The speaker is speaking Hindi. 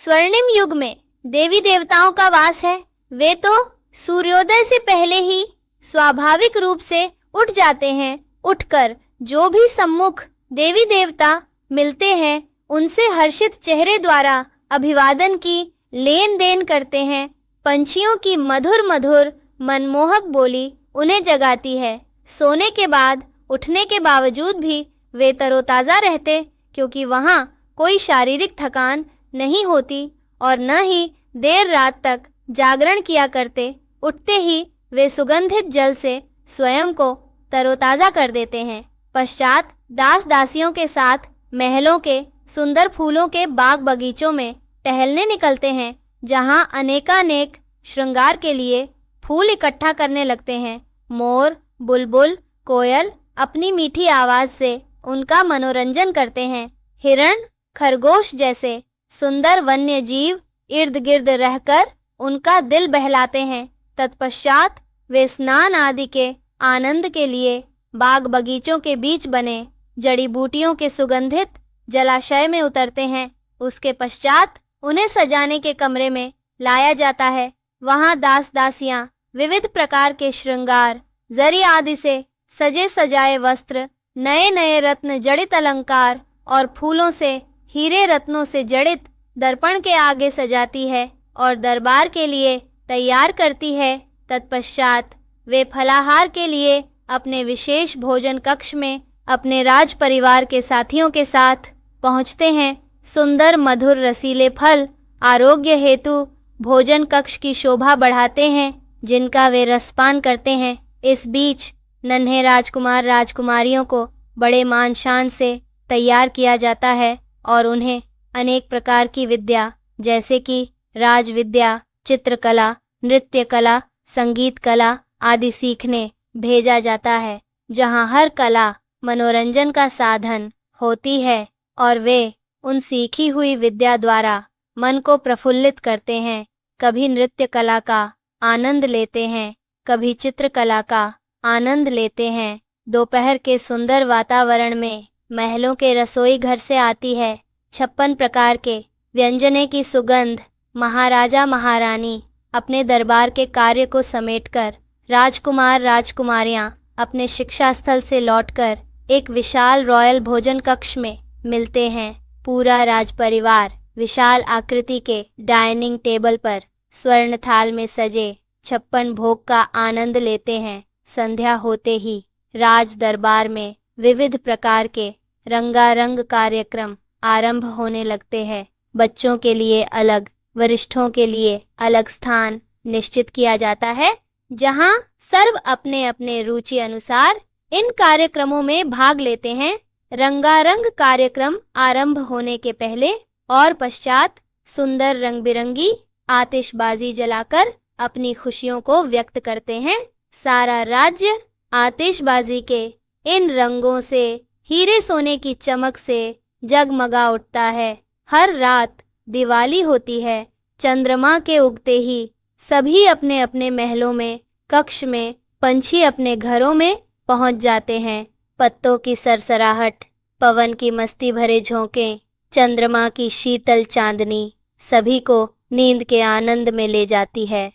स्वर्णिम युग में देवी देवताओं का वास है। वे तो सूर्योदय से पहले ही स्वाभाविक रूप से उठ जाते हैं। उठकर जो भी सम्मुख देवी देवता मिलते हैं उनसे हर्षित चेहरे द्वारा अभिवादन की लेन देन करते हैं। पंछियों की मधुर मधुर मनमोहक बोली उन्हें जगाती है। सोने के बाद उठने के बावजूद भी वे तरोताजा रहते, क्योंकि वहाँ कोई शारीरिक थकान नहीं होती और न ही देर रात तक जागरण किया करते। उठते ही वे सुगंधित जल से स्वयं को तरोताजा कर देते हैं। पश्चात दास दासियों के साथ महलों के सुंदर फूलों के बाग बगीचों में टहलने निकलते हैं, जहाँ अनेकानेक श्रृंगार के लिए फूल इकट्ठा करने लगते हैं। मोर, बुलबुल, कोयल अपनी मीठी आवाज से उनका मनोरंजन करते हैं। हिरण, खरगोश जैसे सुंदर वन्य जीव इर्द गिर्द रहकर उनका दिल बहलाते हैं। तत्पश्चात वे स्नान आदि के आनंद के लिए बाग बगीचों के बीच बने जड़ी बूटियों के सुगंधित जलाशय में उतरते हैं। उसके पश्चात उन्हें सजाने के कमरे में लाया जाता है। वहां दास दासियां विविध प्रकार के श्रृंगार, जरी आदि से सजे सजाए वस्त्र, नए नए रत्न जड़ित अलंकार और फूलों से, हीरे रत्नों से जड़ित दर्पण के आगे सजाती है और दरबार के लिए तैयार करती है। तत्पश्चात वे फलाहार के लिए अपने विशेष भोजन कक्ष में अपने राज परिवार के साथियों के साथ पहुंचते हैं। सुंदर मधुर रसीले फल आरोग्य हेतु भोजन कक्ष की शोभा बढ़ाते हैं, जिनका वे रसपान करते हैं। इस बीच नन्हे राजकुमार राजकुमारियों को बड़े मान शान से तैयार किया जाता है और उन्हें अनेक प्रकार की विद्या जैसे कि राज विद्या, चित्रकला, नृत्य कला, संगीत कला आदि सीखने भेजा जाता है, जहां हर कला मनोरंजन का साधन होती है और वे उन सीखी हुई विद्या द्वारा मन को प्रफुल्लित करते हैं। कभी नृत्य कला का आनंद लेते हैं, कभी चित्रकला का आनंद लेते हैं। दोपहर के सुंदर वातावरण में महलों के रसोई घर से आती है 56 प्रकार के व्यंजने की सुगंध। महाराजा महारानी अपने दरबार के कार्य को समेटकर, राजकुमार राजकुमारियां अपने शिक्षा स्थल से लौटकर एक विशाल रॉयल भोजन कक्ष में मिलते हैं। पूरा राज परिवार विशाल आकृति के डाइनिंग टेबल पर स्वर्ण थाल में सजे 56 भोग का आनंद लेते हैं। संध्या होते ही राज दरबार में विविध प्रकार के रंगारंग कार्यक्रम आरंभ होने लगते हैं। बच्चों के लिए अलग, वरिष्ठों के लिए अलग स्थान निश्चित किया जाता है, जहां सर्व अपने अपने रुचि अनुसार इन कार्यक्रमों में भाग लेते हैं। रंगारंग कार्यक्रम आरंभ होने के पहले और पश्चात सुंदर रंग बिरंगी आतिशबाजी जलाकर अपनी खुशियों को व्यक्त करते हैं। सारा राज्य आतिशबाजी के इन रंगों से, हीरे सोने की चमक से जगमगा उठता है। हर रात दिवाली होती है। चंद्रमा के उगते ही सभी अपने अपने महलों में, कक्ष में, पंछी अपने घरों में पहुंच जाते हैं। पत्तों की सरसराहट, पवन की मस्ती भरे झोंके, चंद्रमा की शीतल चांदनी सभी को नींद के आनंद में ले जाती है।